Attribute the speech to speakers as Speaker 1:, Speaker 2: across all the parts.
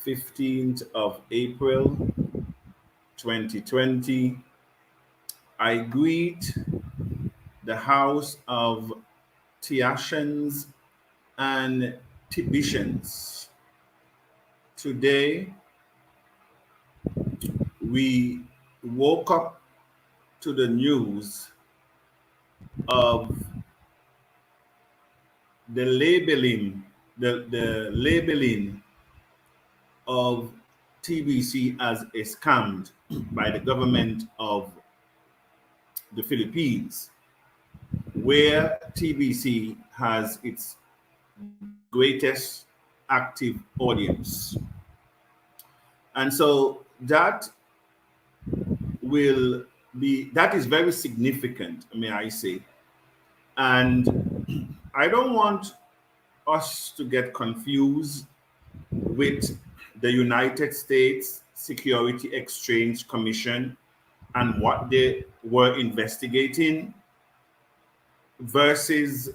Speaker 1: 15th of April 2020. I greet the house of Tiashans and Tibicians. Today, we woke up to the news of the labeling of TBC as a scam by the government of the Philippines, where TBC has its greatest active audience. And so that is very significant, may I say. And I don't want us to get confused with the United States Security Exchange Commission and what they were investigating versus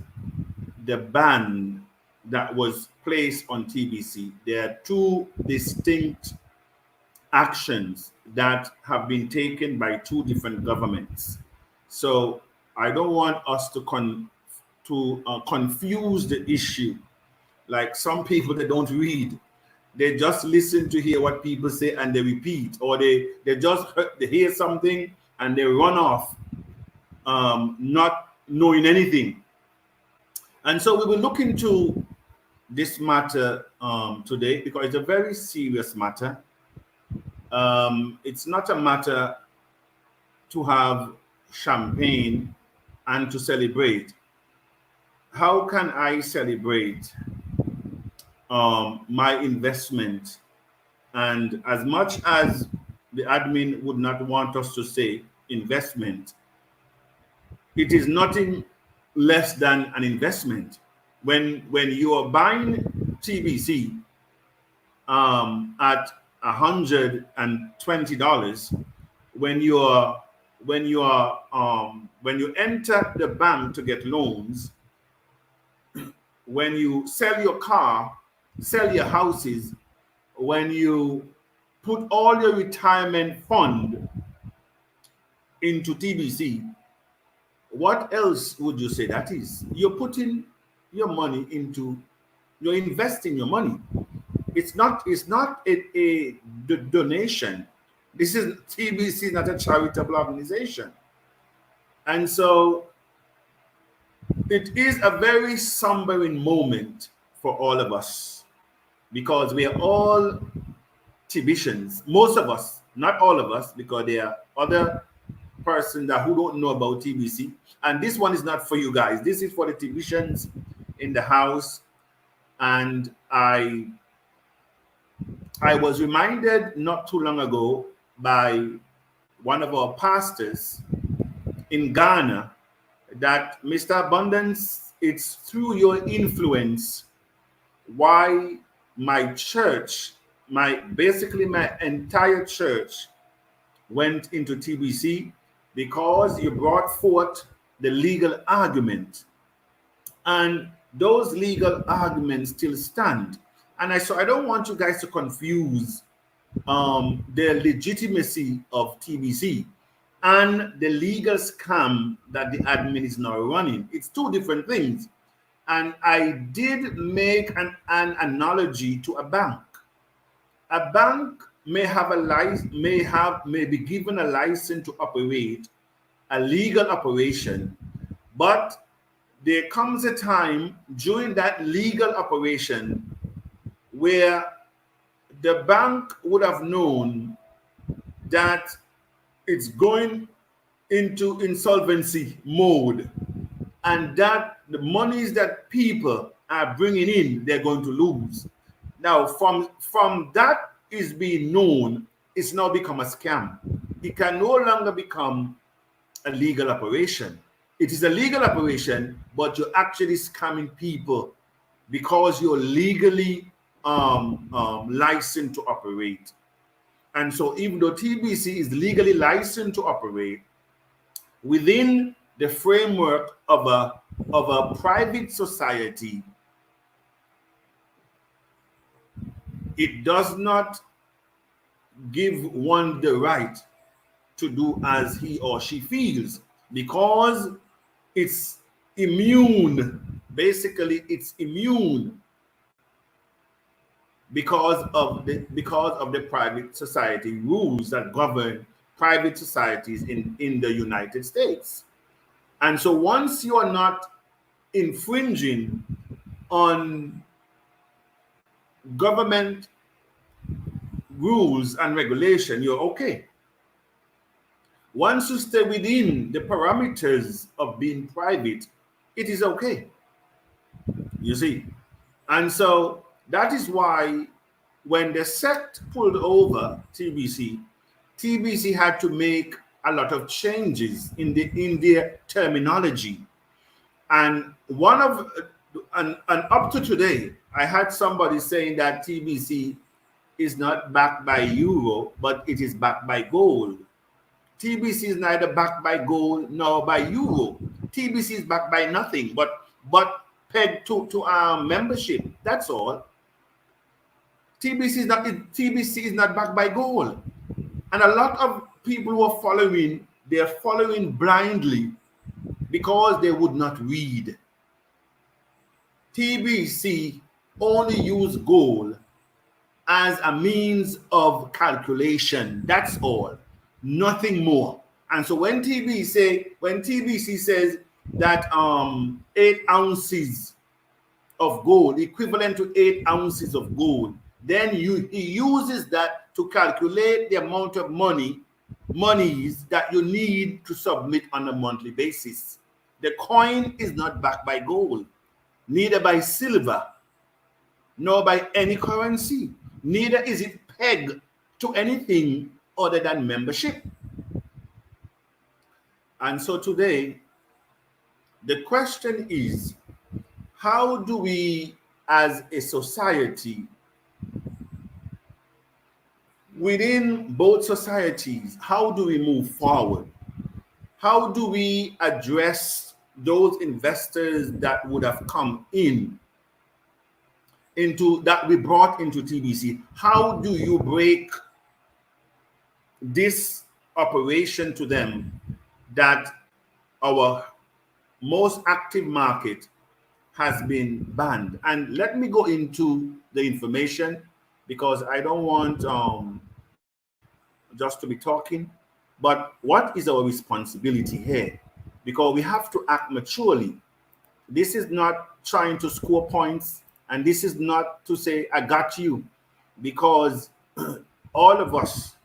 Speaker 1: the ban that was placed on TBC. There are two distinct actions that have been taken by two different governments. So I don't want us to confuse the issue. Like some people, they don't read. They just listen to hear what people say and they repeat, or they hear something and they run off, not knowing anything. And so we will look into this matter today because it's a very serious matter. It's not a matter to have champagne and to celebrate. How can I celebrate my investment? And as much as the admin would not want us to say investment, it is nothing less than an investment. When you are buying TBC at $120, when you enter the bank to get loans, when you sell your car, sell your houses, when you put all your retirement fund into TBC, what else would you say that is? You're putting your money into, you're investing your money. It's not a donation. This is TBC, not a charitable organization. And so it is a very sombering moment for all of us because we are all TBCians. Most of us, not all of us, because there are other persons who don't know about TBC. And this one is not for you guys. This is for the TBCians in the house. And I was reminded not too long ago by one of our pastors in Ghana that, Mr. Abundance, it's through your influence why my church, basically my entire church went into TBC, because you brought forth the legal argument. And those legal arguments still stand. And so I don't want you guys to confuse the legitimacy of TBC and the legal scam that the admin is now running. It's two different things. And I did make an analogy to a bank. A bank may have a license, may be given a license to operate a legal operation, but there comes a time during that legal operation where the bank would have known that it's going into insolvency mode, and that the monies that people are bringing in, they're going to lose. Now, from that is being known, it's now become a scam. It can no longer become a legal operation. It is a legal operation, but you're actually scamming people because you're legally licensed to operate. And so even though TBC is legally licensed to operate within the framework of a private society, it does not give one the right to do as he or she feels, because it's immune. Basically, it's immune because of the private society rules that govern private societies in the United States. And so once you are not infringing on government rules and regulation, you're okay. Once you stay within the parameters of being private, it is okay. You see? And so that is why when the SEC pulled over TBC, TBC had to make a lot of changes in their terminology. And and up to today, I had somebody saying that TBC is not backed by euro, but it is backed by gold. TBC is neither backed by gold nor by euro. TBC is backed by nothing but pegged to our membership. That's all. TBC is not backed by gold. And a lot of people who are following, they're following blindly because they would not read. TBC only use gold as a means of calculation. That's all. Nothing more. And so when TBC says that 8 ounces of gold, equivalent to 8 ounces of gold, then he uses that to calculate the amount of monies that you need to submit on a monthly basis. The coin is not backed by gold, neither by silver, nor by any currency. Neither is it pegged to anything other than membership. And so today, the question is, how do we as a society, within both societies, how do we move forward? How do we address those investors that would have come that we brought into TBC? How do you break this operation to them that our most active market has been banned? And let me go into the information, because I don't want just to be talking, but what is our responsibility here? Because we have to act maturely. This is not trying to score points, and this is not to say I got you, because all of us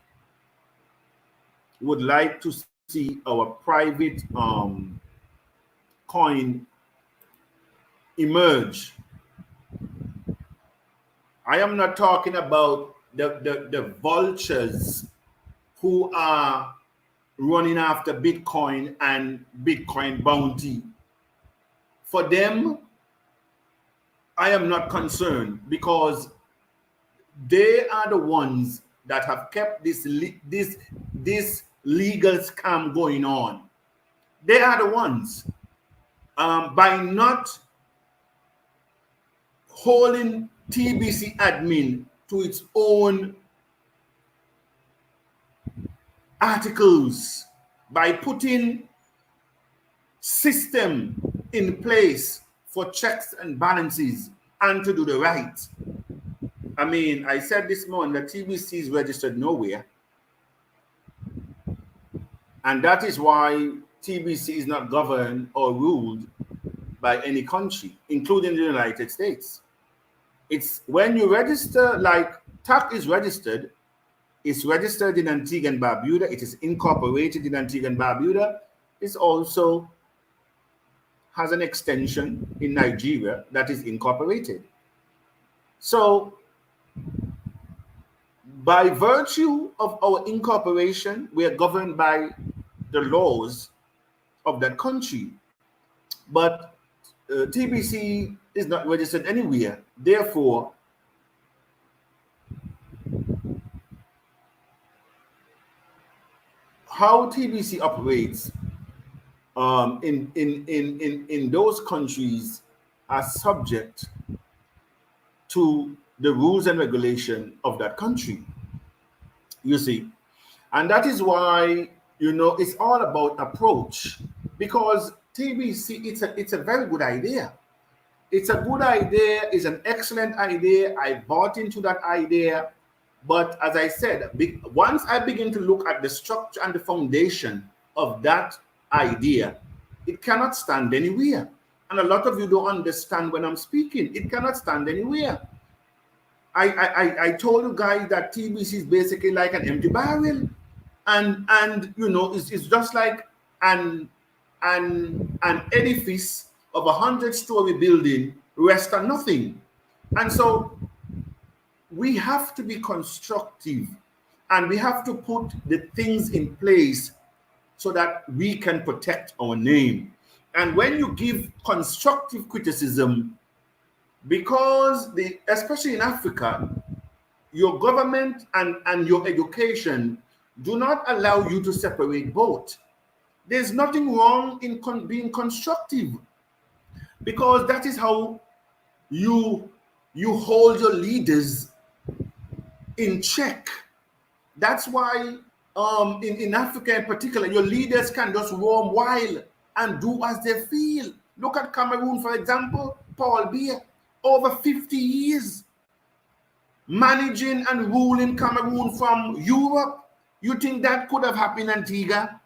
Speaker 1: would like to see our private coin emerge. I am not talking about the vultures who are running after Bitcoin and Bitcoin bounty. For them, I am not concerned, because they are the ones that have kept this legal scam going on. They are the ones. By not holding TBC admin to its own articles, by putting system in place for checks and balances and to do the right. I mean, I said this morning that TBC is registered nowhere, and that is why TBC is not governed or ruled by any country, including the United States. It's when you register, like TACC is registered. It's registered in Antigua and Barbuda. It is incorporated in Antigua and Barbuda. It also has an extension in Nigeria that is incorporated. So, by virtue of our incorporation, we are governed by the laws of that country. But TBC is not registered anywhere. Therefore, how TBC operates in those countries are subject to the rules and regulation of that country. You see, and that is why, you know, it's all about approach, because TBC, it's a very good idea. It's a good idea. It's an excellent idea. I bought into that idea. But as I said, once I begin to look at the structure and the foundation of that idea, it cannot stand anywhere. And a lot of you don't understand when I'm speaking. It cannot stand anywhere. I told you guys that TBC is basically like an empty barrel. And you know, it's just like an edifice of 100-story building rest on nothing. And so we have to be constructive, and we have to put the things in place so that we can protect our name. And when you give constructive criticism, because especially in Africa, your government and your education do not allow you to separate both. There's nothing wrong in being constructive, because that is how you hold your leaders in check. That's why in Africa in particular, your leaders can just roam wild and do as they feel. Look at Cameroon, for example. Paul Biya, over 50 years managing and ruling Cameroon from Europe. You think that could have happened in Antigua?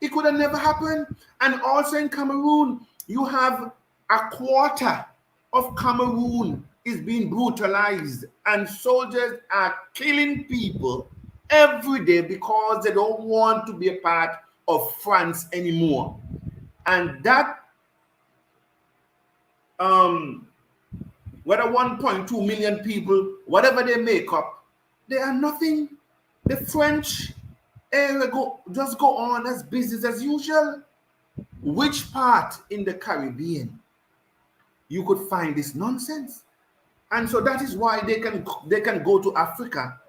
Speaker 1: It could have never happened. And also in Cameroon, you have a quarter of Cameroon is being brutalized, and soldiers are killing people every day because they don't want to be a part of France anymore. And that whether 1.2 million people, whatever they make up, they are nothing. The French just go on as business as usual. Which part in the Caribbean you could find this nonsense? And so that is why they can go to Africa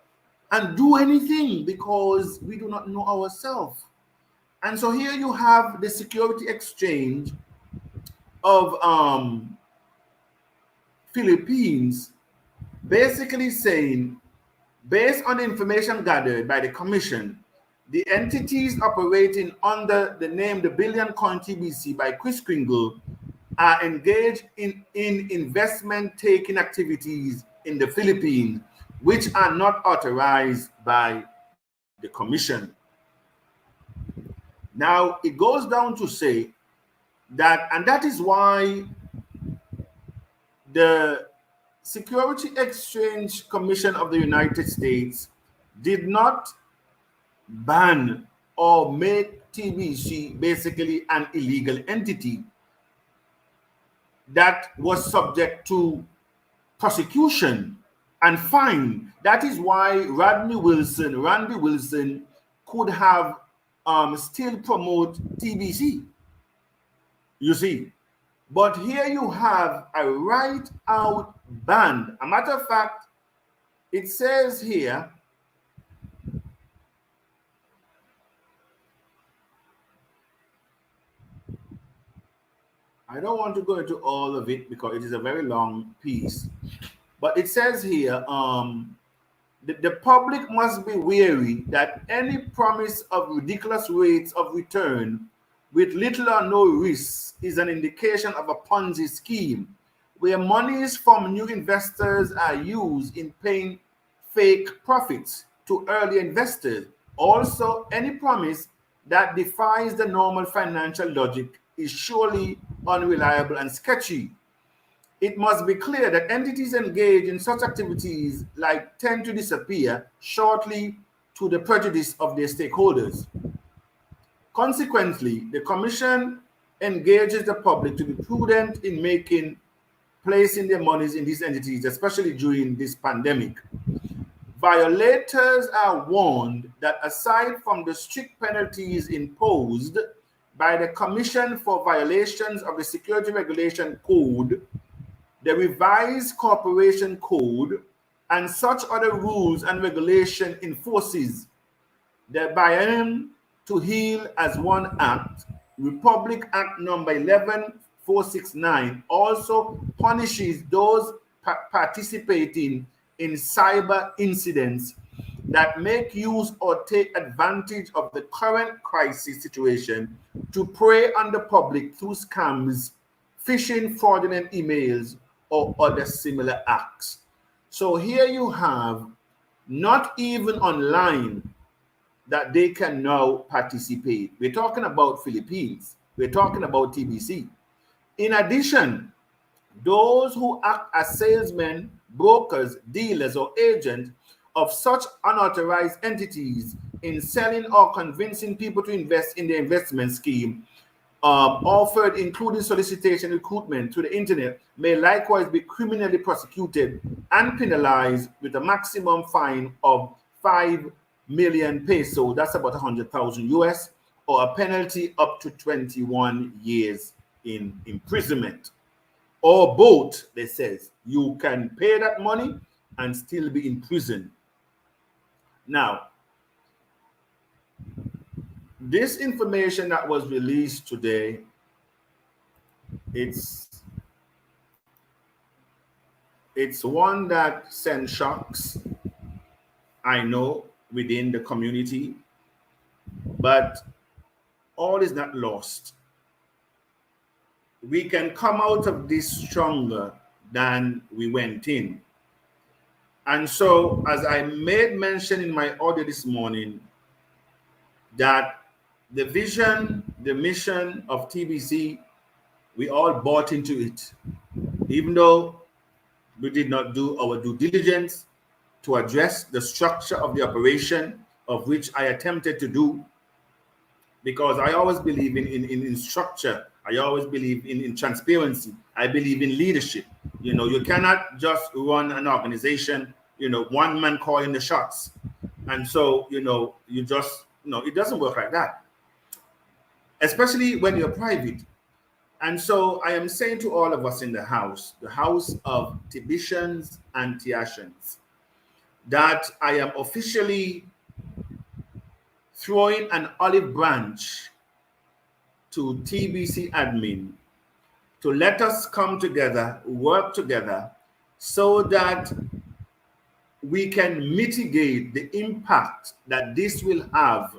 Speaker 1: and do anything, because we do not know ourselves. And so here you have the Security Exchange of Philippines basically saying, based on the information gathered by the commission, the entities operating under the name the Billion Coin TBC by Chris Kringle are engaged in investment taking activities in the Philippines, which are not authorized by the commission. Now, it goes down to say that, and that is why the Security Exchange Commission of the United States did not ban or make TBC basically an illegal entity that was subject to prosecution and fine. That is why Randy Wilson could have still promote TBC, you see. But here you have a right out ban. A matter of fact, it says here, I don't want to go into all of it because it is a very long piece, but it says here, the public must be wary that any promise of ridiculous rates of return with little or no risk is an indication of a Ponzi scheme, where monies from new investors are used in paying fake profits to early investors. Also, any promise that defies the normal financial logic is surely unreliable and sketchy. It must be clear that entities engaged in such activities tend to disappear shortly, to the prejudice of their stakeholders. Consequently, the Commission engages the public to be prudent in placing their monies in these entities, especially during this pandemic. Violators are warned that aside from the strict penalties imposed by the Commission for violations of the Security Regulation Code, the Revised Corporation Code, and such other rules and regulation enforces the Biennium to Heal as One Act, Republic Act number 11469, also punishes those participating in cyber incidents that make use or take advantage of the current crisis situation to prey on the public through scams, phishing, fraudulent emails, or other similar acts. So here you have not even online that they can now participate. We're talking about Philippines. We're talking about TBC. In addition, those who act as salesmen, brokers, dealers, or agents of such unauthorized entities in selling or convincing people to invest in the investment scheme offered, including solicitation recruitment through the internet, may likewise be criminally prosecuted and penalized with a maximum fine of 5 million peso, that's about 100,000 US, or a penalty up to 21 years in imprisonment. Or both, they says. You can pay that money and still be in prison. Now, this information that was released today, it's one that sends shocks, I know, within the community, but all is not lost. We can come out of this stronger than we went in. And so, as I made mention in my audio this morning, that the vision, the mission of TBC, we all bought into it. Even though we did not do our due diligence to address the structure of the operation, of which I attempted to do, because I always believe in structure. I always believe in transparency. I believe in leadership. You know, you cannot just run an organization, you know, one man calling the shots. And so, you know, you just, it doesn't work like that, especially when you're private. And so I am saying to all of us in the house of Tibicians and Tiashans, that I am officially throwing an olive branch to TBC admin to let us come together, work together, so that we can mitigate the impact that this will have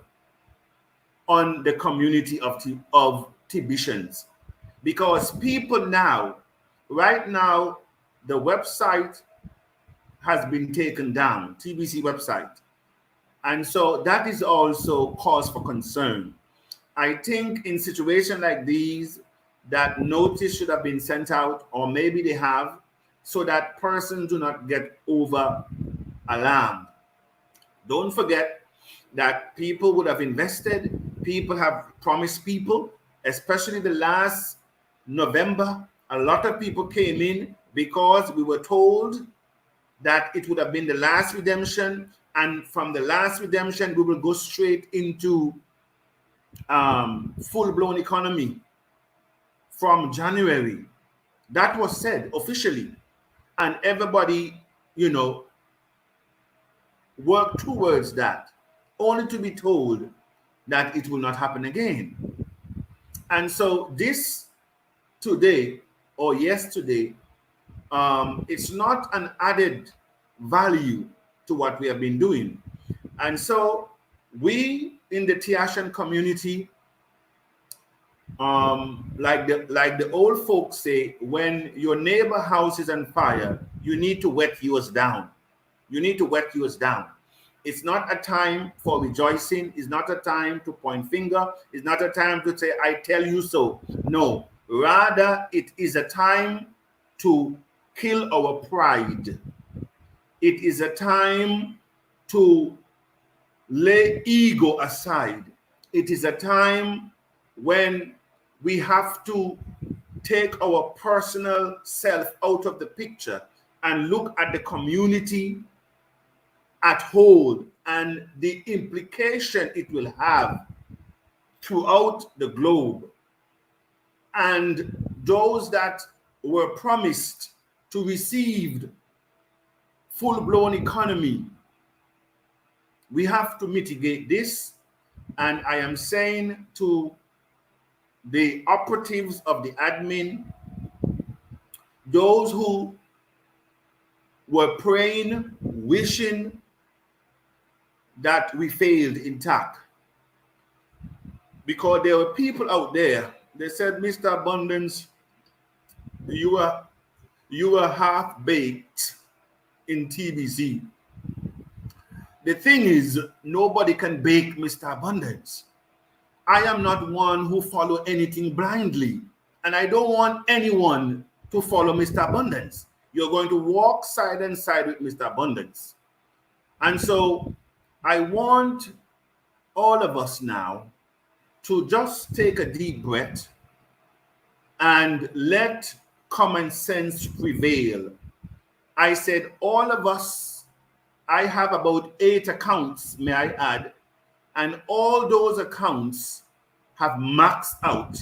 Speaker 1: on the community of Tibicians. Because people now, right now, the website has been taken down, TBC website. And so that is also cause for concern. I think in situations like these, that notice should have been sent out, or maybe they have, so that persons do not get over alarmed. Don't forget that people would have invested, people have promised people, especially the last November, a lot of people came in because we were told that it would have been the last redemption, and from the last redemption, we will go straight into full-blown economy from January. That was said officially, and everybody, worked towards that, only to be told that it will not happen again. And so this today or yesterday, it's not an added value to what we have been doing. And so we in the Tiashan community, like the old folks say, when your neighbor house is on fire, you need to wet yours down. You need to wet yours down. It's not a time for rejoicing. It's not a time to point finger. It's not a time to say, I tell you so. No, rather it is a time to kill our pride. It is a time to lay ego aside. It is a time when we have to take our personal self out of the picture and look at the community at whole and the implication it will have throughout the globe. And those that were promised to receive full-blown economy, we have to mitigate this. And I am saying to the operatives of the admin, those who were praying, wishing that we failed in TACC. Because there were people out there, they said, Mr. Abundance, you are half-baked in TBC. The thing is, nobody can bake Mr. Abundance. I am not one who follow anything blindly, and I don't want anyone to follow Mr. Abundance. You're going to walk side and side with Mr. Abundance. And so I want all of us now to just take a deep breath and let common sense prevail. I said all of us, I have about 8 accounts, may I add, and all those accounts have maxed out.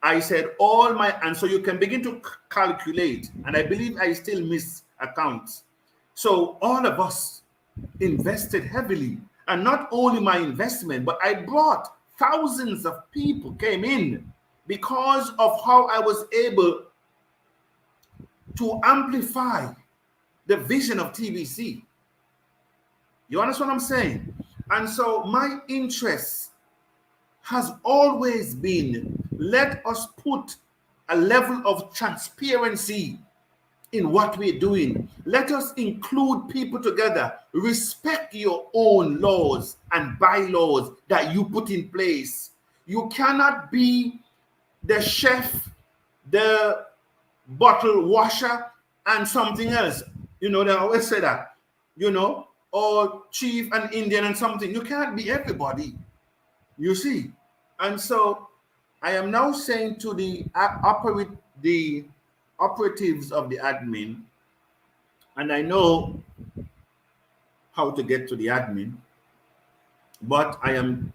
Speaker 1: I said all my, and so you can begin to calculate, and I believe I still miss accounts. So all of us invested heavily, and not only my investment, but I brought thousands of people came in because of how I was able to amplify the vision of TBC. You understand what I'm saying? And so my interest has always been, let us put a level of transparency in what we're doing. Let us include people together. Respect your own laws and bylaws that you put in place. You cannot be the chef, the bottle washer, and something else. You know, they always say that, you know, or chief and Indian and something. You can't be everybody, you see. And so I am now saying to the operatives of the admin, and I know how to get to the admin, but I am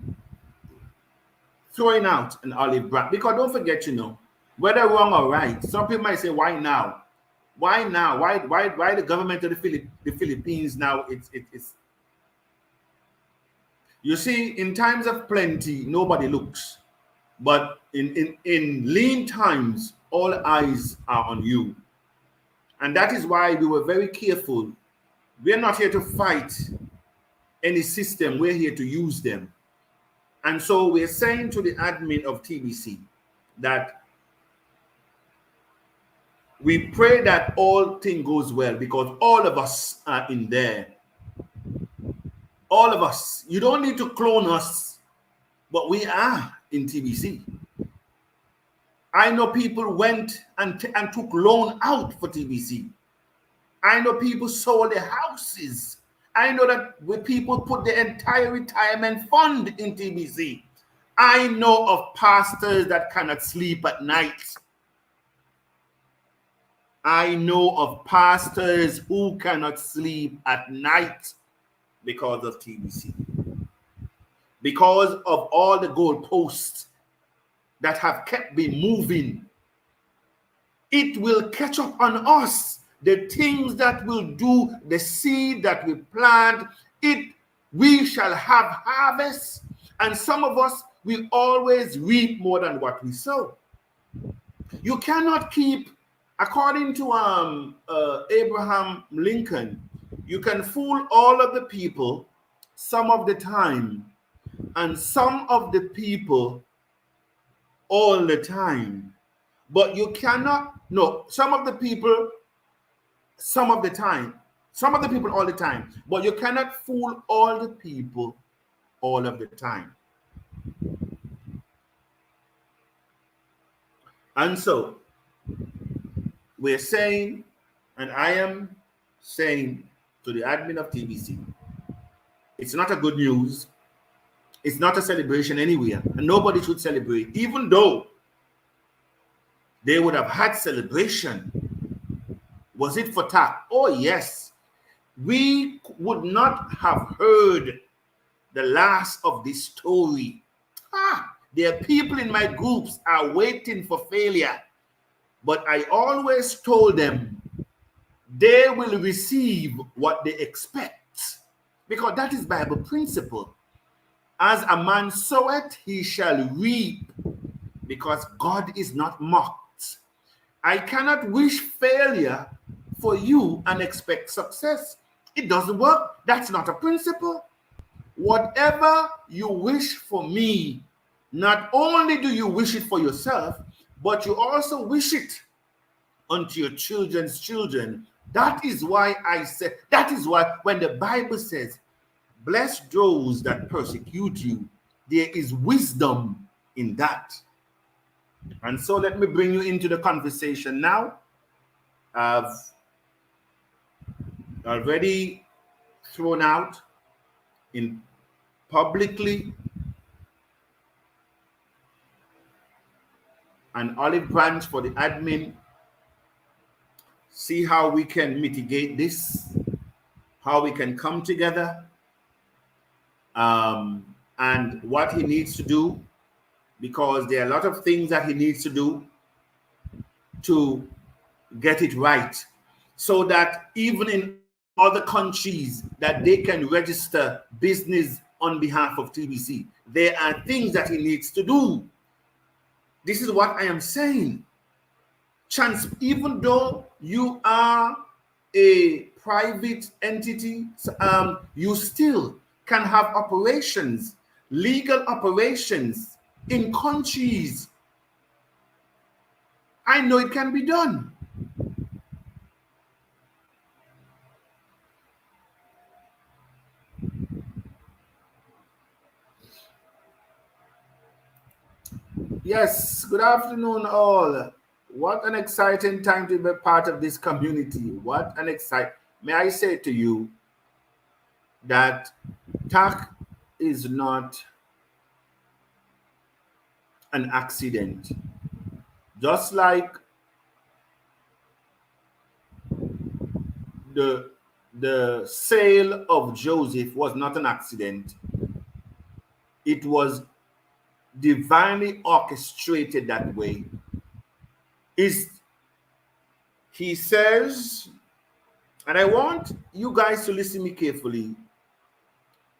Speaker 1: throwing out an olive branch, because don't forget, you know, whether wrong or right, some people might say, why now? Why now? Why the government of the Philippines now? It's you see, in times of plenty, nobody looks, but in lean times, all eyes are on you. And that is why we were very careful. We're not here to fight any system, we're here to use them. And so we're saying to the admin of TBC that we pray that all things goes well, because all of us are in there. All of us. You don't need to clone us, but we are in TBC. I know people went and took loan out for TBC. I know people sold their houses. I know that people put their entire retirement fund in TBC. I know of pastors that cannot sleep at night. I know of pastors who cannot sleep at night because of TBC. Because of all the goalposts that have kept me moving. It will catch up on us. The things that we'll do, the seed that we plant, we shall have harvest. And some of us, we always reap more than what we sow. You cannot keep, according to Abraham Lincoln, you can fool all of the people some of the time, and some of the people all the time. But you cannot, no, some of the people some of the time, some of the people all the time, but you cannot fool all the people all of the time. And so we're saying, and I am saying to the admin of TBC, it's not a good news. It's not a celebration anywhere, and nobody should celebrate, even though they would have had celebration. Was it for TACC? Oh, yes. We would not have heard the last of this story. There are people in my groups are waiting for failure. But I always told them they will receive what they expect, because that is Bible principle. As a man soweth, he shall reap, because God is not mocked. I cannot wish failure for you and expect success. It doesn't work. That's not a principle. Whatever you wish for me, not only do you wish it for yourself, but you also wish it unto your children's children. That is why I said, that is why when the Bible says, bless those that persecute you, there is wisdom in that. And so let me bring you into the conversation now. I've already thrown out in publicly an olive branch for the admin. See how we can mitigate this, how we can come together, and what he needs to do, because there are a lot of things that he needs to do to get it right, so that even in other countries that they can register business on behalf of TBC. There are things that he needs to do. This is what I am saying. Even though you are a private entity, you still can have operations, legal operations in countries. I know it can be done. Yes, good afternoon all. What an exciting time to be part of this community. What an exciting, may I say to you that TACC is not an accident. Just like the sale of Joseph was not an accident, it was divinely orchestrated that way. He says, and I want you guys to listen to me carefully.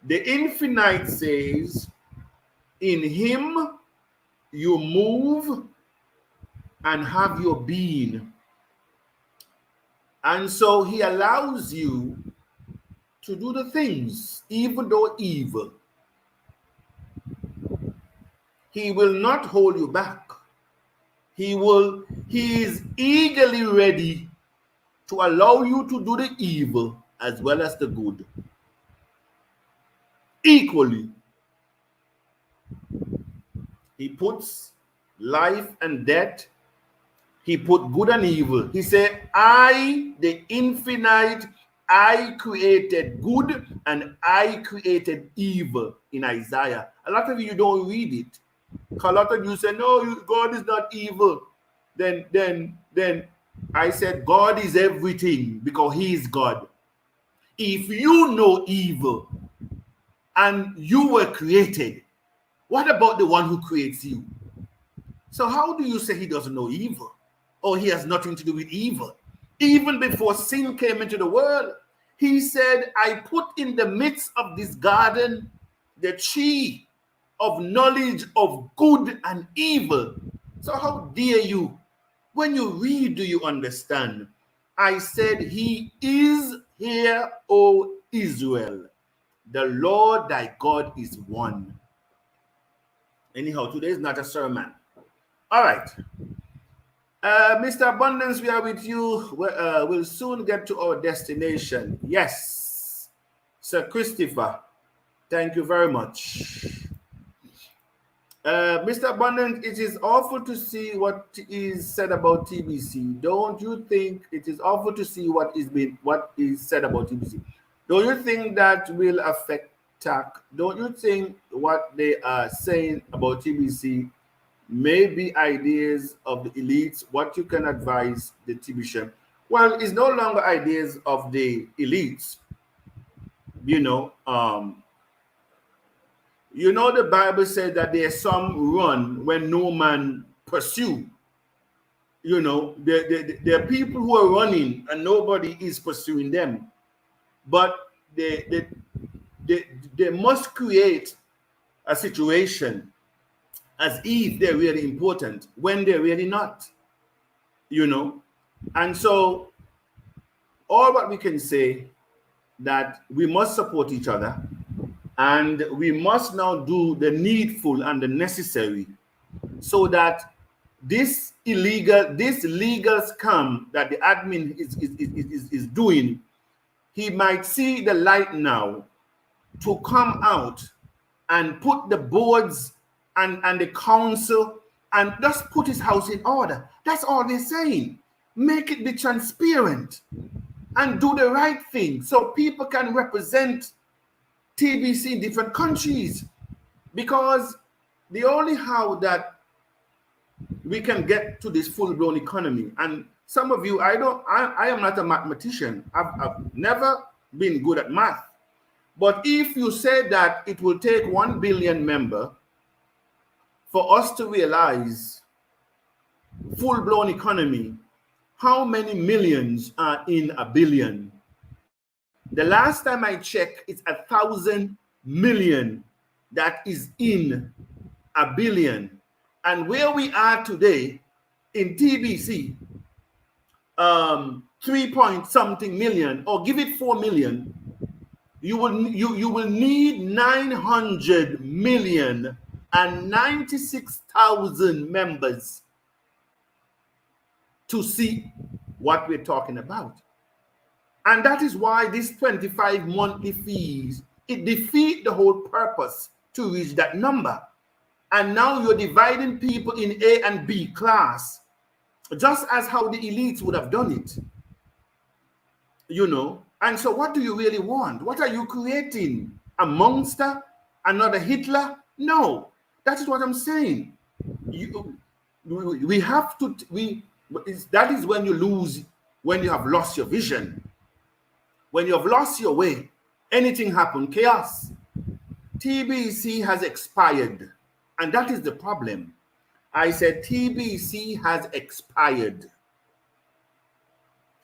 Speaker 1: The infinite says, in him you move and have your being. And so he allows you to do the things, even though evil. He will not hold you back. He is eagerly ready to allow you to do the evil as well as the good. Equally. He puts life and death. He put good and evil. He said, I, the infinite, I created good and I created evil in Isaiah. A lot of you don't read it. A lot of you say, no, God is not evil. Then I said, God is everything because he is God. If you know evil and you were created, what about the one who creates you? So how do you say he doesn't know evil? Or he has nothing to do with evil? Even before sin came into the world, he said, I put in the midst of this garden the tree of knowledge of good and evil. So how dare you? When you read, do you understand? I said, he is here, O Israel. The Lord thy God is one. Anyhow, today is not a sermon. All right. Mr. Abundance, we are with you. We'll soon get to our destination. Yes. Sir Christopher, thank you very much. Mr. Abundance, it is awful to see what is said about TBC. Don't you think it is awful to see what is said about TBC? Don't you think that will affect TACC? Don't you think what they are saying about TBC may be ideas of the elites, what you can advise the TBC? Well, it's no longer ideas of the elites. The Bible said that there's some run when no man pursue. There are people who are running and nobody is pursuing them. But they must create a situation as if they're really important when they're really not. And so all what we can say that we must support each other, and we must now do the needful and the necessary so that this legal scam that the admin is doing, he might see the light now to come out and put the boards and the council and just put his house in order. That's all they're saying. Make it be transparent and do the right thing so people can represent TBC in different countries. Because the only how that we can get to this full-blown economy, and some of you, I am not a mathematician. I've never been good at math. But if you say that it will take 1 billion member for us to realize full-blown economy, how many millions are in a billion? The last time I checked, it's 1,000 million that is in a billion. And where we are today in TBC, 3-point-something million, or give it 4 million, you will need 900 million and 96,000 members to see what we're talking about. And that is why this 25 monthly fees, it defeats the whole purpose to reach that number. And now you're dividing people in A and B class, just as how the elites would have done it. You know, and so what do you really want? What are you creating? A monster? Another Hitler? No, that is what I'm saying. We have to, that is when you lose, when you have lost your vision. When you have lost your way, anything happen, chaos. TBC has expired, and that is the problem. I said TBC has expired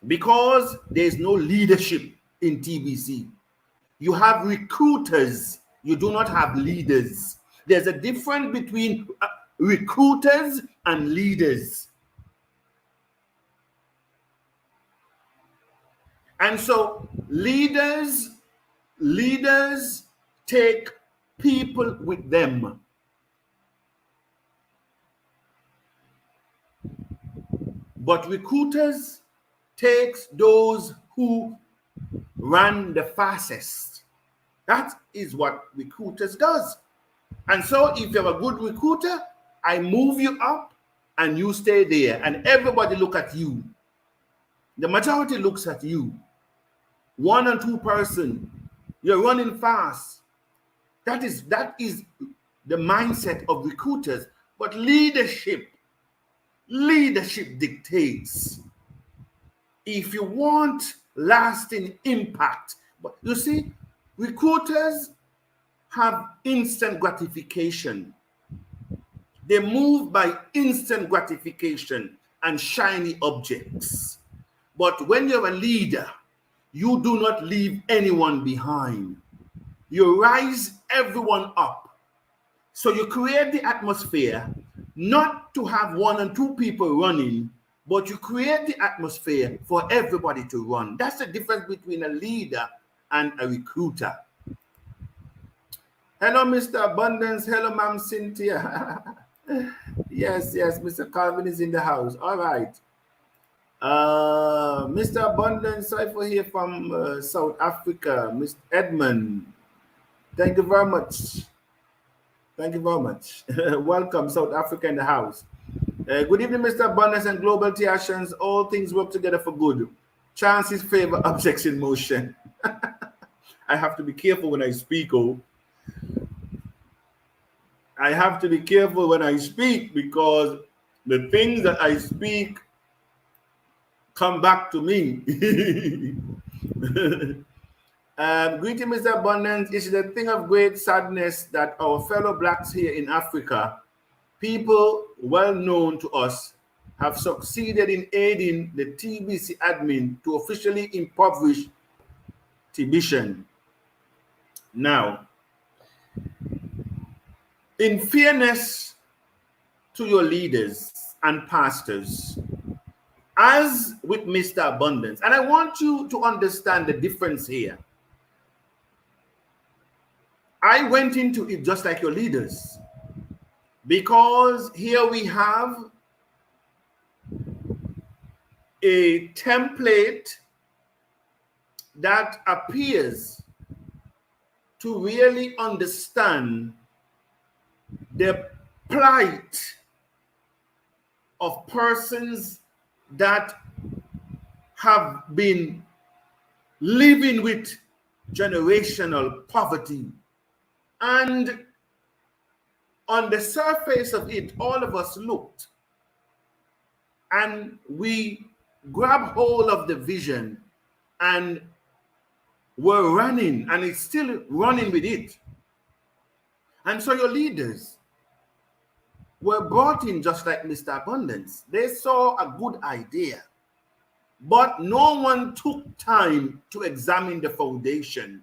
Speaker 1: because there's no leadership in TBC. You have recruiters, you do not have leaders. There's a difference between recruiters and leaders. And so leaders take people with them. But recruiters takes those who run the fastest. That is what recruiters does. And so if you're a good recruiter, I move you up and you stay there and everybody look at you. The majority looks at you. 1 and 2 person, you're running fast. That is the mindset of recruiters. But leadership dictates. If you want lasting impact, but you see, recruiters have instant gratification. They move by instant gratification and shiny objects. But when you're a leader, you do not leave anyone behind. You rise everyone up. So you create the atmosphere not to have 1 and 2 people running, but you create the atmosphere for everybody to run. That's the difference between a leader and a recruiter. Hello, Mr. Abundance. Hello, Ma'am Cynthia. Yes, Mr. Calvin is in the house. All right. Mr. Abundance, sorry for here from South Africa. Mr. Edmund, thank you very much. Thank you very much. Welcome, South Africa in the house. Good evening, Mr. Abundance and Global Theations. All things work together for good. Chances favor objects in motion. I have to be careful when I speak, I have to be careful when I speak because the things that I speak come back to me. Greeting, Mr. Abundance. It is a thing of great sadness that our fellow blacks here in Africa, people well known to us, have succeeded in aiding the TBC admin to officially impoverish TBC. Now, in fairness to your leaders and pastors, As with Mr. Abundance, and I want you to understand the difference here. I went into it just like your leaders, because here we have a template that appears to really understand the plight of persons that have been living with generational poverty. And on the surface of it, all of us looked and we grabbed hold of the vision and were running, and it's still running with it. And so your leaders were brought in just like Mr. Abundance. They saw a good idea, but no one took time to examine the foundation.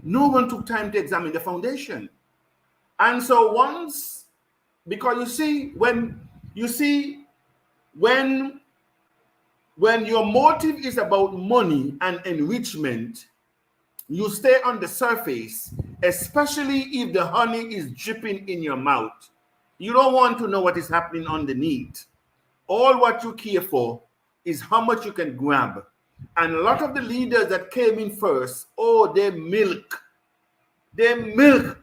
Speaker 1: No one took time to examine the foundation. And so once, because when your motive is about money and enrichment, you stay on the surface, especially if the honey is dripping in your mouth. You don't want to know what is happening underneath. All what you care for is how much you can grab. And a lot of the leaders that came in first, they milk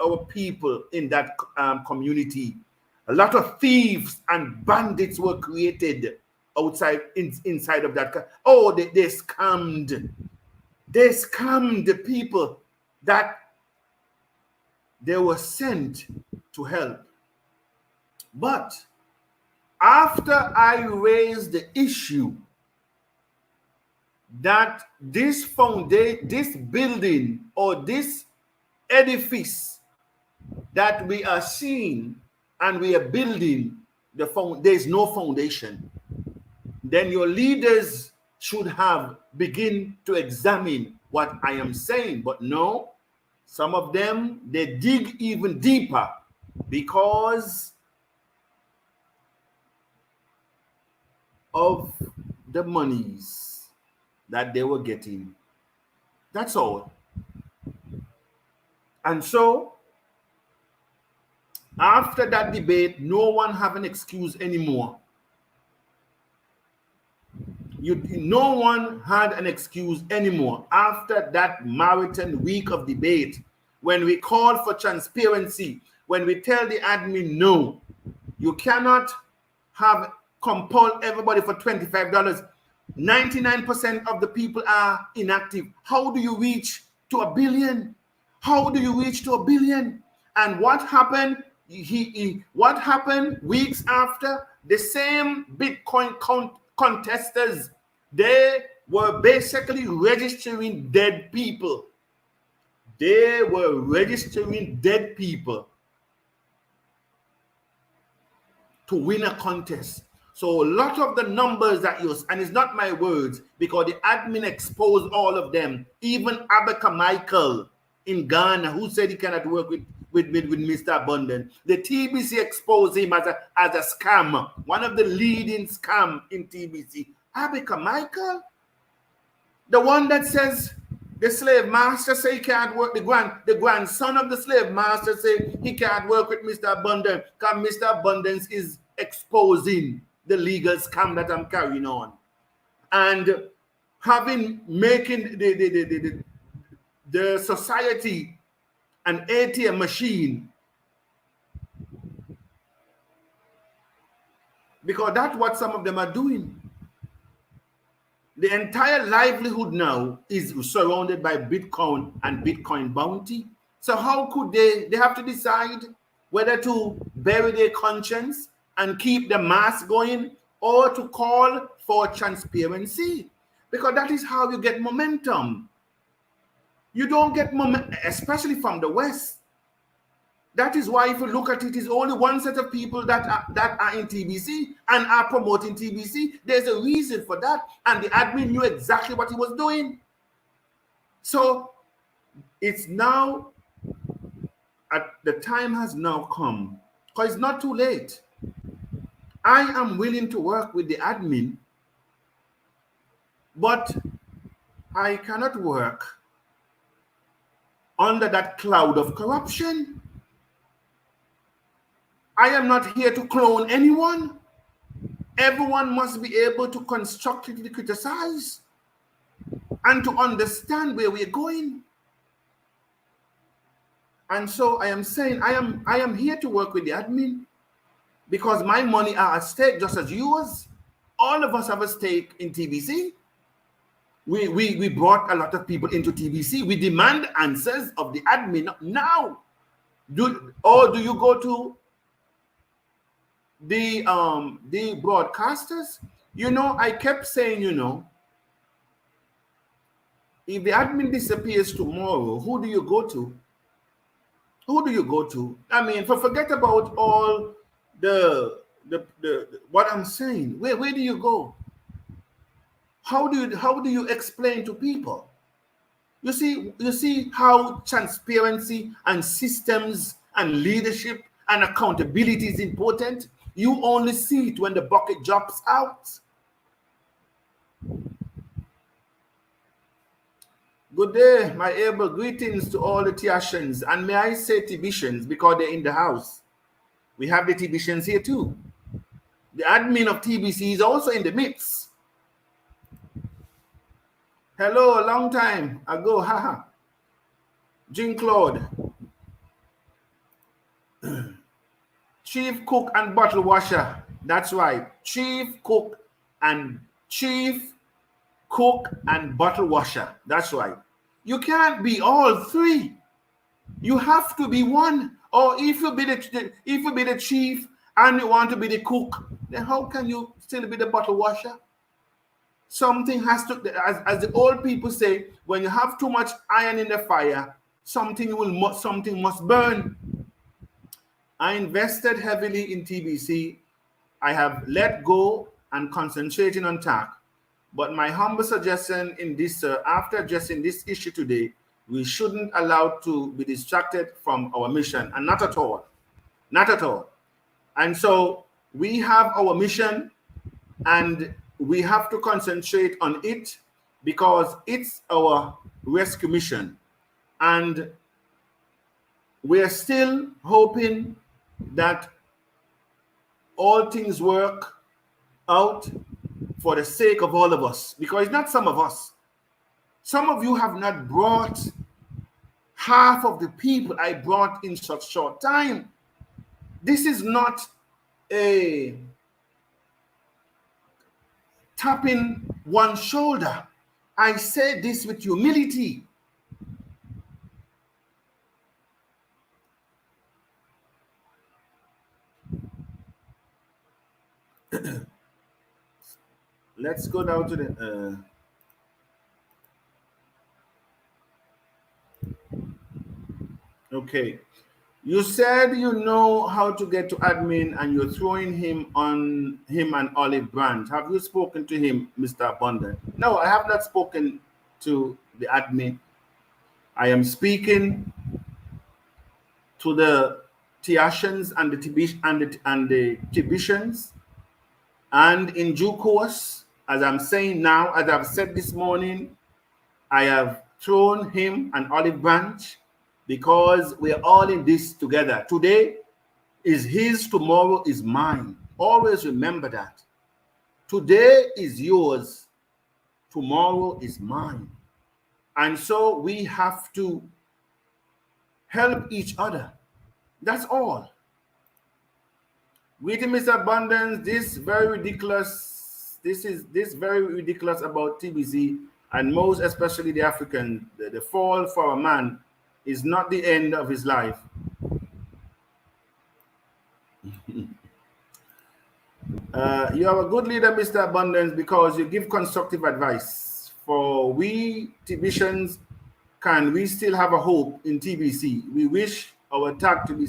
Speaker 1: our people in that community. A lot of thieves and bandits were created inside of that. They scammed. They scammed the people that they were sent to help. But after I raised the issue that this building or this edifice that we are seeing and we are building, there's no foundation, then your leaders should have begin to examine what I am saying. But no, some of them, they dig even deeper because of the monies that they were getting. That's all. And so after that debate, no one have an excuse anymore. No one had an excuse anymore after that marathon week of debate. When we called for transparency, when we tell the admin, no, you cannot compel everybody for $25. 99% of the people are inactive. How do you reach to $1 billion? How do you reach to $1 billion? And what happened? What happened weeks after? The same Bitcoin contesters, they were basically registering dead people. They were registering dead people to win a contest. So a lot of the numbers that and it's not my words, because the admin exposed all of them. Even Abeka Michael in Ghana, who said he cannot work with Mr. Abundant. The TBC exposed him as a scam, one of the leading scam in TBC. Abeka Michael, the one that says the slave master say he can't work, the grandson of the slave master say he can't work with Mr. Abundant because Mr. Abundance is exposing the legal scam that I'm carrying on. And making the society an ATM machine, because that's what some of them are doing. The entire livelihood now is surrounded by Bitcoin and Bitcoin bounty. So how could they have to decide whether to bury their conscience and keep the mass going or to call for transparency, because that is how you get momentum. You don't get momentum, especially from the West. That is why if you look at it, it's only one set of people that are in TBC and are promoting TBC. There's a reason for that. And the admin knew exactly what he was doing. So it's now, the time has now come, because it's not too late. I am willing to work with the admin, but I cannot work under that cloud of corruption. I am not here to clone anyone. Everyone must be able to constructively criticize and to understand where we're going. And so I am saying I am here to work with the admin because my money are at stake just as yours. All of us have a stake in TBC. We brought a lot of people into TBC. We demand answers of the admin now. Do you go to the broadcasters? You know, I kept saying, you know, if the admin disappears tomorrow, who do you go to? Who do you go to? I mean, forget about all the what I'm saying. Where do you go? How do you explain to people? You see how transparency and systems and leadership and accountability is important. You only see it when the bucket drops out. Good day, my able greetings to all the Tiashans, and may I say Tibicians because they're in the house. We have the Tibicians here too. The admin of TBC is also in the mix. Hello, a long time ago, haha. Jean Claude. Chief cook and bottle washer. That's right. Chief cook and bottle washer. That's right. You can't be all three. You have to be one. Or if you be the chief and you want to be the cook, then how can you still be the bottle washer? Something has to, as the old people say, when you have too much iron in the fire, something must burn. I invested heavily in TBC. I have let go and concentrating on TACC. But my humble suggestion in this, after addressing this issue today, we shouldn't allow to be distracted from our mission, and not at all. Not at all. And so we have our mission, and we have to concentrate on it because it's our rescue mission. And we're still hoping that all things work out for the sake of all of us, because it's not some of us. Some of you have not brought half of the people I brought in such short time. This is not a tapping one shoulder. I say this with humility. Let's go down to the okay. You said you know how to get to admin and you're throwing him an olive branch. Have you spoken to him, Mr. Abundant? No, I have not spoken to the admin. I am speaking to the Tiashans and the Tibicians, and in due course, as I'm saying now, as I've said this morning, I have thrown him an olive branch because we're all in this together. Today is his, tomorrow is mine. Always remember that. Today is yours, tomorrow is mine. And so we have to help each other. That's all. Greeting, Mr. Abundance. This very ridiculous about TBC, and most especially the African, the fall for a man is not the end of his life. You are a good leader, Mr. Abundance, because you give constructive advice. For we TBCians, we still have a hope in TBC? We wish our TACC to be.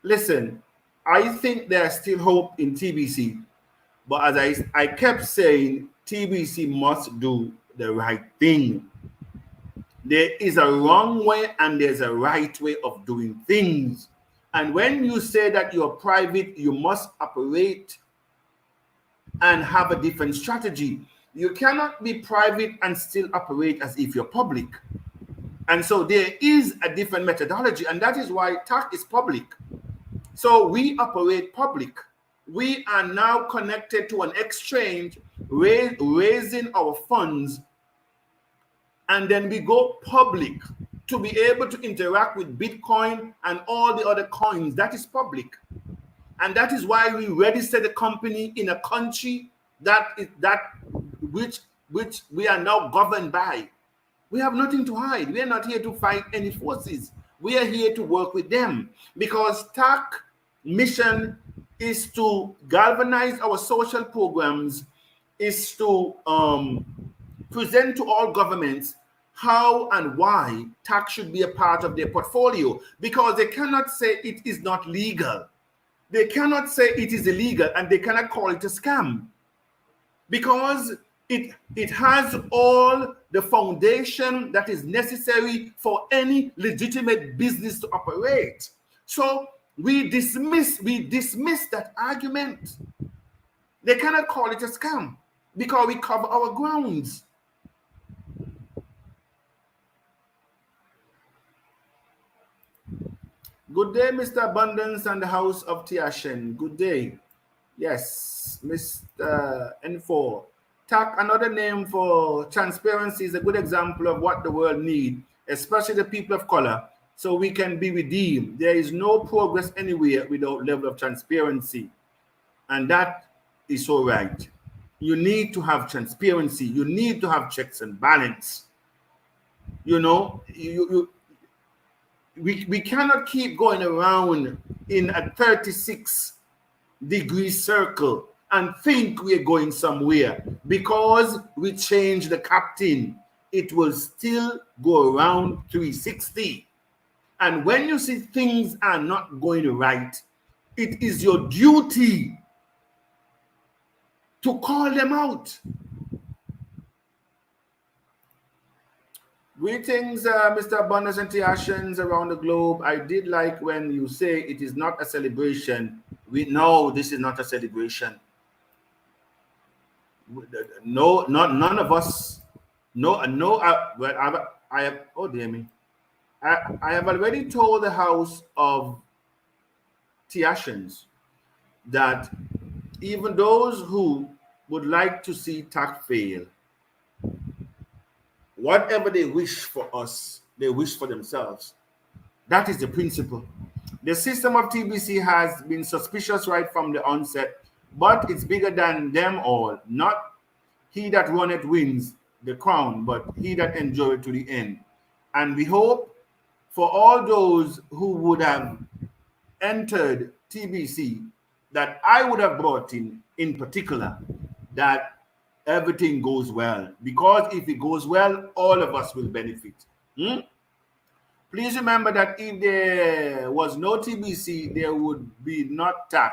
Speaker 1: Listen, I think there's still hope in TBC, but as I kept saying, TBC must do the right thing. There is a wrong way and there's a right way of doing things. And when you say that you're private, you must operate and have a different strategy. You cannot be private and still operate as if you're public. And so there is a different methodology, and that is why TACC is public. So we operate public. We are now connected to an exchange, raising our funds, and then we go public to be able to interact with Bitcoin and all the other coins. That is public. And that is why we register the company in a country which we are now governed by. We have nothing to hide. We are not here to fight any forces. We are here to work with them, because TACC mission is to galvanize our social programs, is to present to all governments how and why TACC should be a part of their portfolio, because they cannot say it is not legal. They cannot say it is illegal, and they cannot call it a scam, because it has all the foundation that is necessary for any legitimate business to operate. So we dismiss that argument. They cannot call it a scam because we cover our grounds. Good day, Mr. Abundance and the House of Tiashen. Good day. Yes, Mr. N4. TACC, another name for transparency, is a good example of what the world needs, especially the people of color, so we can be redeemed. There is no progress anywhere without level of transparency. And that is so right. You need to have transparency. You need to have checks and balance. You know, we cannot keep going around in a 36-degree circle and think we're going somewhere. Because we change the captain, it will still go around 360. And when you see things are not going right, it is your duty to call them out. Greetings, Mr. Abundance and Tiashans around the globe. I did like when you say it is not a celebration. We know this is not a celebration. No, none of us. I have. Oh dear me! I have already told the House of Tiashans that even those who would like to see TACC fail, whatever they wish for us, they wish for themselves. That is the principle. The system of TBC has been suspicious right from the onset, but it's bigger than them all. Not he that runneth wins the crown, but he that endureth to the end. And we hope for all those who would have entered TBC that I would have brought in particular, that everything goes well. Because if it goes well, all of us will benefit. Please remember that if there was no TBC, there would be not TACC.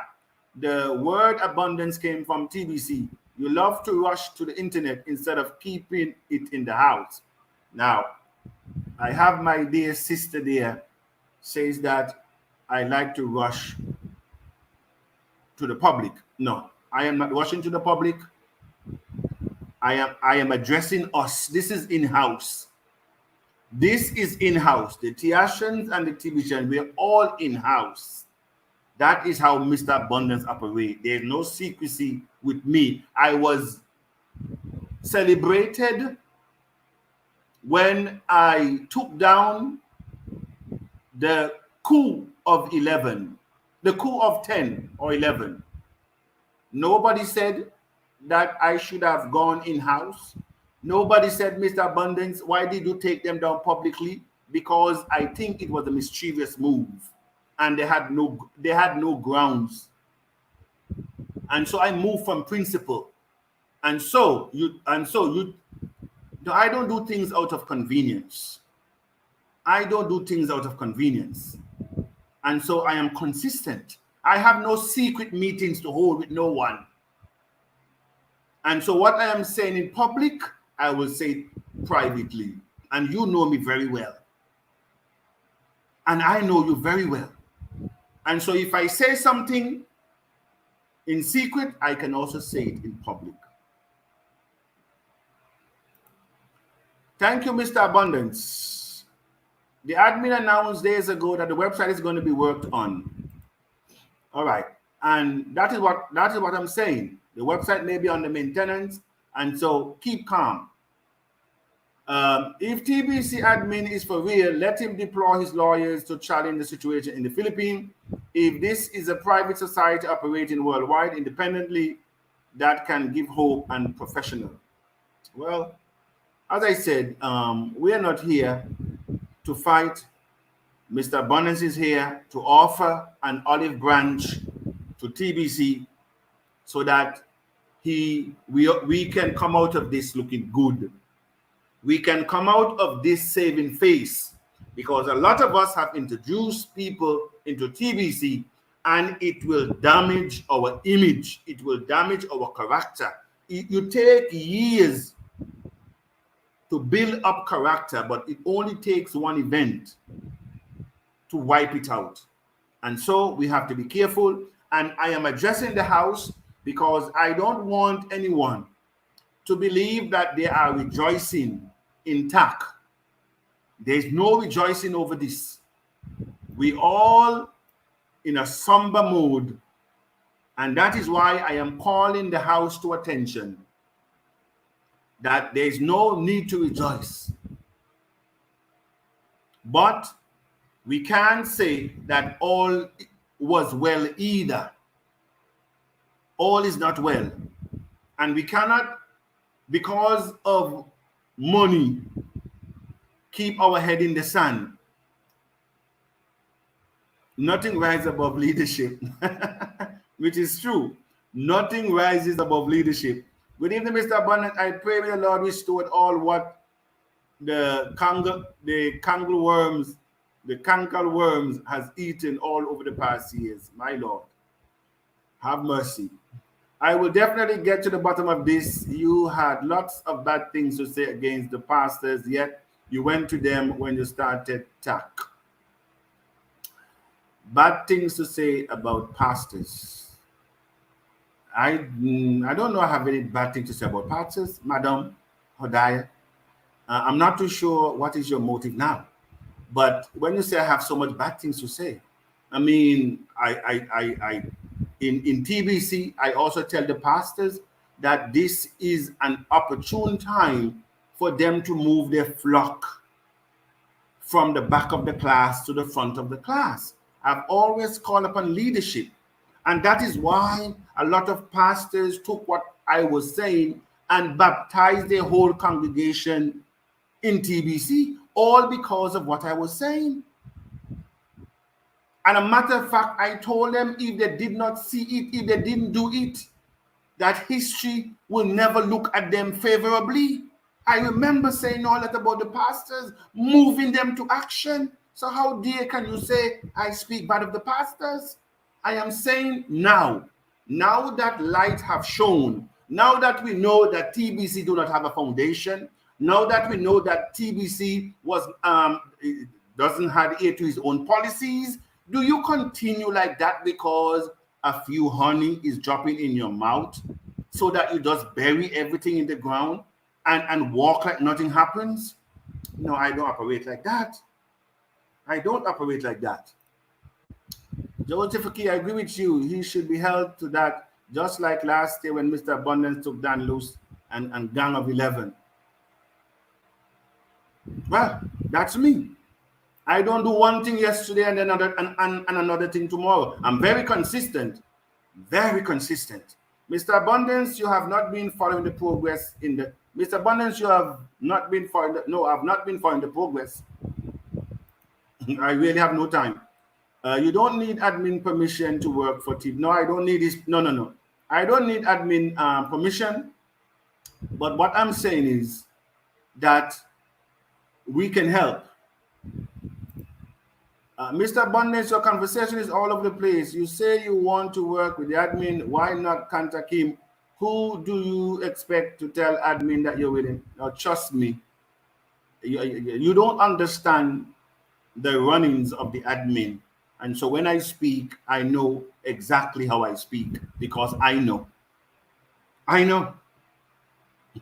Speaker 1: The word abundance came from TBC. You love to rush to the internet instead of keeping it in the house. Now, I have my dear sister there, says that I like to rush to the public. No, I am not rushing to the public. I am addressing us. This is in-house. This is in-house. The Tiashans and the TBC, we're all in-house. That is how Mr. Abundance operates. There's no secrecy with me. I was celebrated when I took down the coup of 11, the coup of 10 or 11. Nobody said that I should have gone in-house. Nobody said, Mr. Abundance, why did you take them down publicly? Because I think it was a mischievous move, and they had no grounds. And so I moved from principle. I don't do things out of convenience. I don't do things out of convenience. And so I am consistent. I have no secret meetings to hold with no one. And so what I am saying in public, I will say privately. And you know me very well. And I know you very well. And so if I say something in secret, I can also say it in public. Thank you, Mr. Abundance. The admin announced days ago that the website is going to be worked on. All right, and that is what I'm saying. The website may be under maintenance, and so keep calm. If TBC admin is for real, let him deploy his lawyers to challenge the situation in the Philippines. If this is a private society operating worldwide independently, that can give hope and professional. Well, as I said, we are not here to fight. Mr. Abundance is here to offer an olive branch to TBC so that we can come out of this looking good. We can come out of this saving face, because a lot of us have introduced people into TBC and it will damage our image. It will damage our character. You take years to build up character, but it only takes one event to wipe it out. And so we have to be careful. And I am addressing the House because I don't want anyone to believe that they are rejoicing in TACC. There's no rejoicing over this. We all in a somber mood, and that is why I am calling the House to attention that there's no need to rejoice. But we can't say that all was well either. All is not well. And we cannot, because of money, keep our head in the sand. Nothing rises above leadership, which is true. Nothing rises above leadership. Good evening, Mr. Abundant. I pray may the Lord restored all what the canker worms has eaten all over the past years. My Lord, have mercy. I will definitely get to the bottom of this. You had lots of bad things to say against the pastors, yet you went to them when you started TACC. Bad things to say about pastors. I don't know I have any bad things to say about pastors, Madam Hodaya. I'm not too sure what is your motive now. But when you say I have so much bad things to say, I mean, in TBC, I also tell the pastors that this is an opportune time for them to move their flock from the back of the class to the front of the class. I've always called upon leadership. And that is why a lot of pastors took what I was saying and baptized their whole congregation in TBC, all because of what I was saying. And a matter of fact, I told them if they did not see it, if they didn't do it, that history will never look at them favorably. I remember saying all that about the pastors, moving them to action. So how dare can you say I speak bad of the pastors? I am saying now that light have shone, now that we know that TBC do not have a foundation, now that we know that TBC doesn't adhere to his own policies, do you continue like that because a few honey is dropping in your mouth so that you just bury everything in the ground and walk like nothing happens? No, I don't operate like that. I don't operate like that. Joseph Aki, I agree with you. He should be held to that, just like last year when Mr. Abundance took Dan Loose and Gang of 11. Well, that's me. I don't do one thing yesterday and another thing tomorrow. I'm very consistent. Very consistent. Mr. Abundance, you have not been following the progress in the... Mr. Abundance, you have not been following the... No, I've not been following the progress. I really have no time. You don't need admin permission to work for TV. No, I don't need this. No. I don't need admin permission. But what I'm saying is that we can help. Mr. Abundance, your conversation is all over the place. You say you want to work with the admin. Why not contact him? Who do you expect to tell admin that you're with him? Now, trust me, you don't understand the runnings of the admin. And so when I speak, I know exactly how I speak because I know. I know.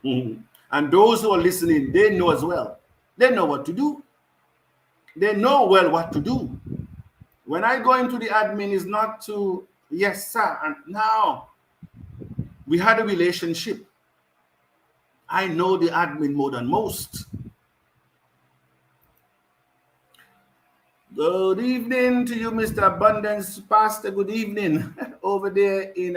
Speaker 1: And those who are listening, they know as well. They know what to do. They know well what to do. When I go into the admin, is not to, yes, sir, and now we had a relationship. I know the admin more than most. Good evening to you, Mr. Abundance Pastor. Good evening over there in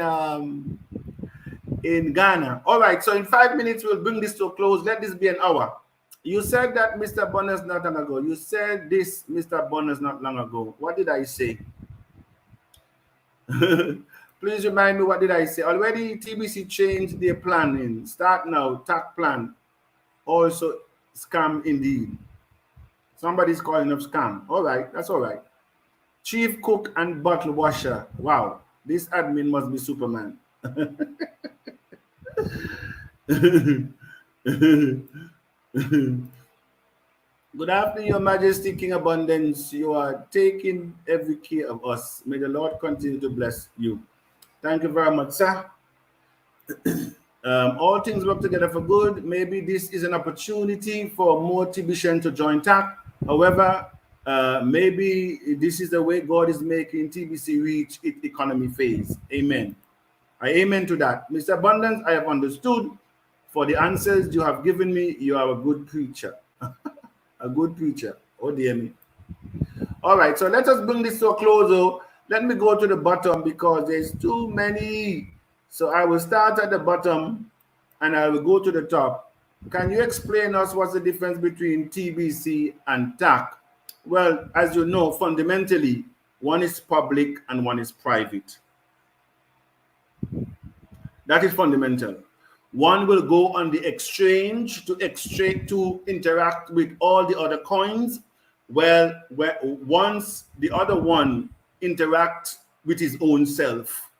Speaker 1: Ghana. All right, so in 5 minutes we'll bring this to a close. Let this be an hour. You said that, Mr. Abundance, not long ago. You said this, Mr. Abundance, not long ago. What did I say? Please remind me, what did I say? Already TBC changed their planning. Start now, TACC plan. Also scam indeed. Somebody's calling up scam. All right, that's all right. Chief cook and bottle washer. Wow, this admin must be Superman. Good afternoon, Your Majesty, King Abundance. You are taking every care of us. May the Lord continue to bless you. Thank you very much, sir. All things work together for good. Maybe this is an opportunity for more TBC to join TACC. However, maybe this is the way God is making TBC reach its economy phase. Amen. I amen to that. Mr. Abundance, I have understood. For the answers you have given me, you are a good preacher. A good preacher. Oh, dear me. All right, so let us bring this to a close. Though. Let me go to the bottom because there's too many. So I will start at the bottom and I will go to the top. Can you explain us what's the difference between TBC and TACC? Well, as you know, fundamentally, one is public and one is private. That is fundamental. One will go on the exchange to interact with all the other coins. Well, once the other one interacts with his own self.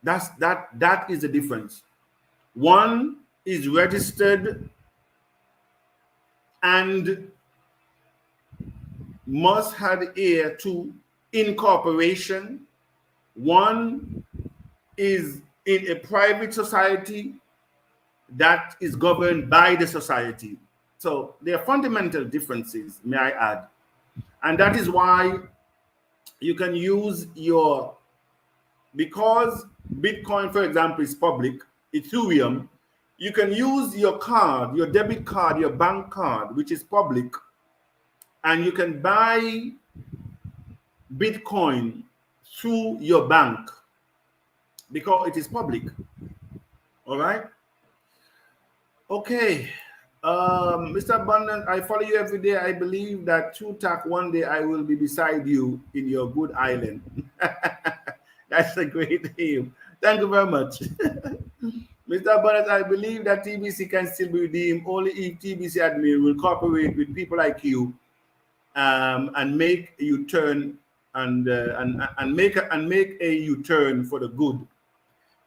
Speaker 1: That is the difference. One is registered and must adhere to incorporation. One is in a private society that is governed by the society. So there are fundamental differences, may I add. And that is why you can use because Bitcoin, for example, is public, Ethereum, you can use your card, your debit card, your bank card, which is public, and you can buy Bitcoin through your bank because it is public. All right. Okay. Mr. Abundant, I follow you every day. I believe that through TACC, one day I will be beside you in your good island. That's a great aim. Thank you very much. Mr. Abundant, I believe that TBC can still be redeemed only if TBC admin will cooperate with people like you and make a U-turn and make a U-turn for the good.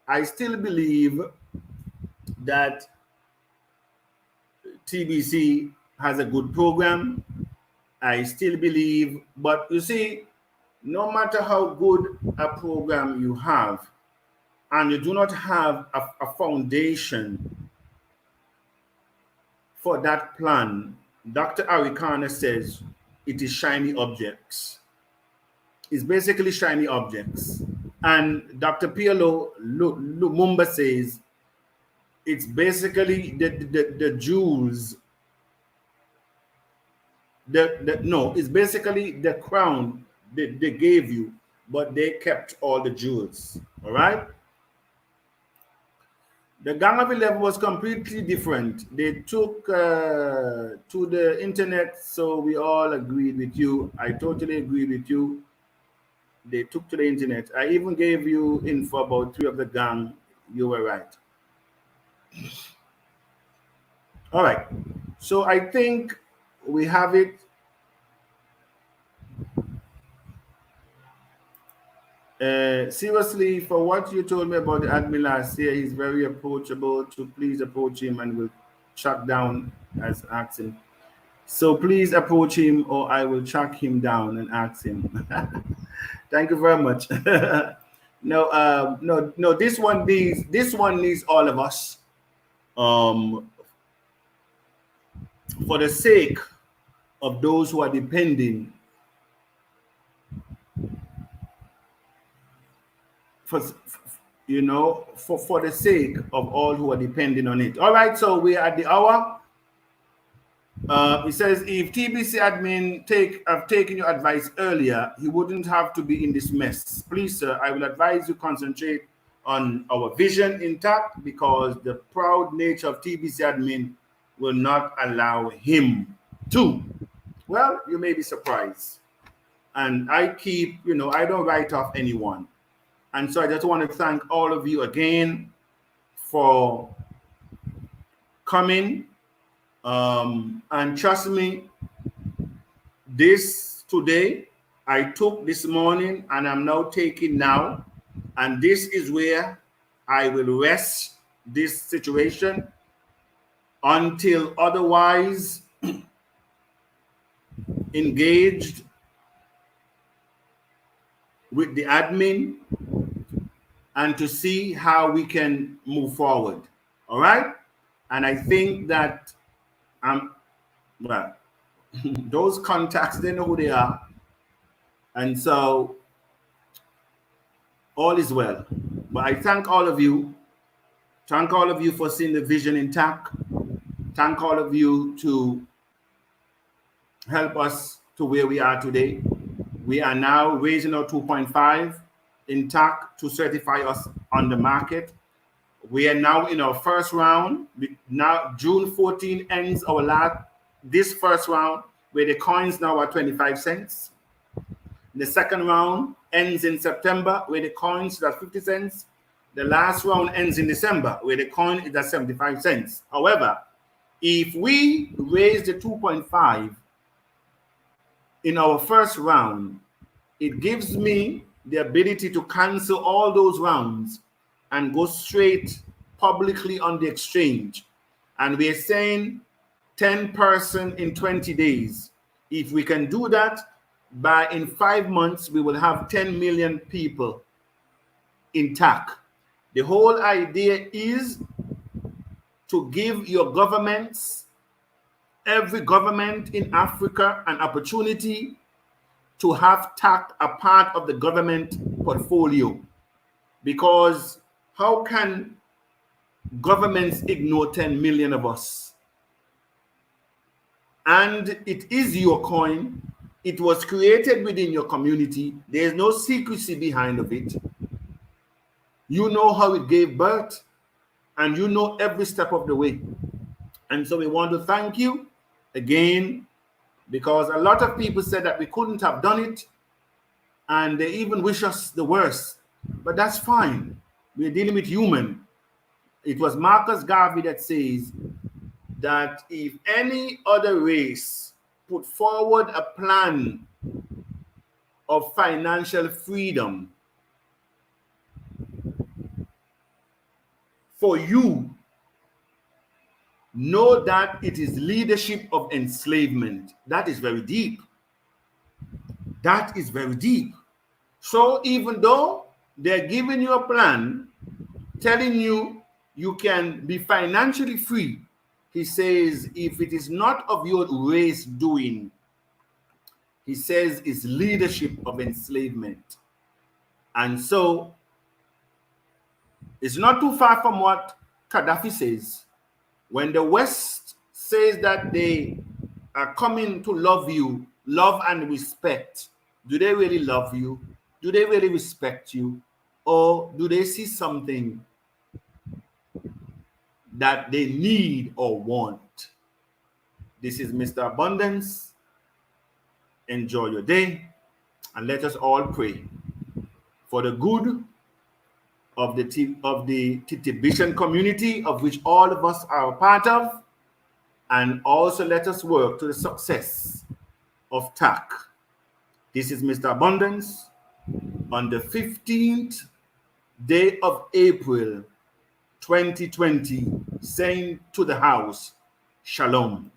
Speaker 1: I still believe that TBC has a good program. I still believe, but you see, no matter how good a program you have, and you do not have a foundation for that plan, Dr. Arikana says it is shiny objects. It's basically shiny objects. And Dr. Pielo Lumumba says it's basically the jewels. It's basically the crown they gave you, but they kept all the jewels. All right. The Gang of 11 was completely different. They took to the internet, so we all agreed with you. I totally agree with you. They took to the internet. I even gave you info about 3 of the gang. You were right. All right. So I think we have it. Seriously, for what you told me about the admin last year, he's very approachable. To please approach him and we'll shut down as asking. So please approach him or I will track him down and ask him. Thank you very much. No. This one needs all of us. Um, for the sake of those who are depending, for for the sake of all who are depending on it. All right, so we're at the hour. It says if TBC admin have taken your advice earlier, he wouldn't have to be in this mess. Please, sir, I will advise you concentrate on our vision intact because the proud nature of TBC admin will not allow him to. Well, you may be surprised. And I keep, I don't write off anyone. And so I just want to thank all of you again for coming. And trust me, this today, I took this morning and I'm now taking now. And this is where I will rest this situation until otherwise engaged with the admin and to see how we can move forward. All right? And I think that well, those contacts, they know who they are. And so all is well. But I thank all of you. Thank all of you for seeing the vision intact. Thank all of you to help us to where we are today. We are now raising our 2.5 intact to certify us on the market. We are now in our first round. Now June 14 ends this first round where the coins now are 25 cents. The second round ends in September where the coins are 50 cents. The last round ends in December where the coin is at 75 cents. However, if we raise the 2.5 in our first round, it gives me the ability to cancel all those rounds and go straight publicly on the exchange. And we're saying 10% in 20 days. If we can do that, in 5 months, we will have 10 million people in TACC. The whole idea is to give your governments, every government in Africa, an opportunity to have TACC a part of the government portfolio. Because how can governments ignore 10 million of us? And it is your coin. It was created within your community. There's no secrecy behind of it. You know how it gave birth, and you know every step of the way. And so we want to thank you again, because a lot of people said that we couldn't have done it, and they even wish us the worst. But that's fine. We're dealing with human. It was Marcus Garvey that says that if any other race put forward a plan of financial freedom for you, know that it is leadership of enslavement. That is very deep. That is very deep. So even though they're giving you a plan, telling you you can be financially free, he says, if it is not of your race doing, he says, it's leadership of enslavement. And so it's not too far from what Gaddafi says. When the West says that they are coming to love you, love and respect, do they really love you? Do they really respect you? Or do they see something that they need or want? This is Mr. Abundance. Enjoy your day, and let us all pray for the good of the TBC community, of which all of us are a part of, and also let us work to the success of TACC. This is Mr. Abundance on the 15th day of April 2020, saying to the house, Shalom.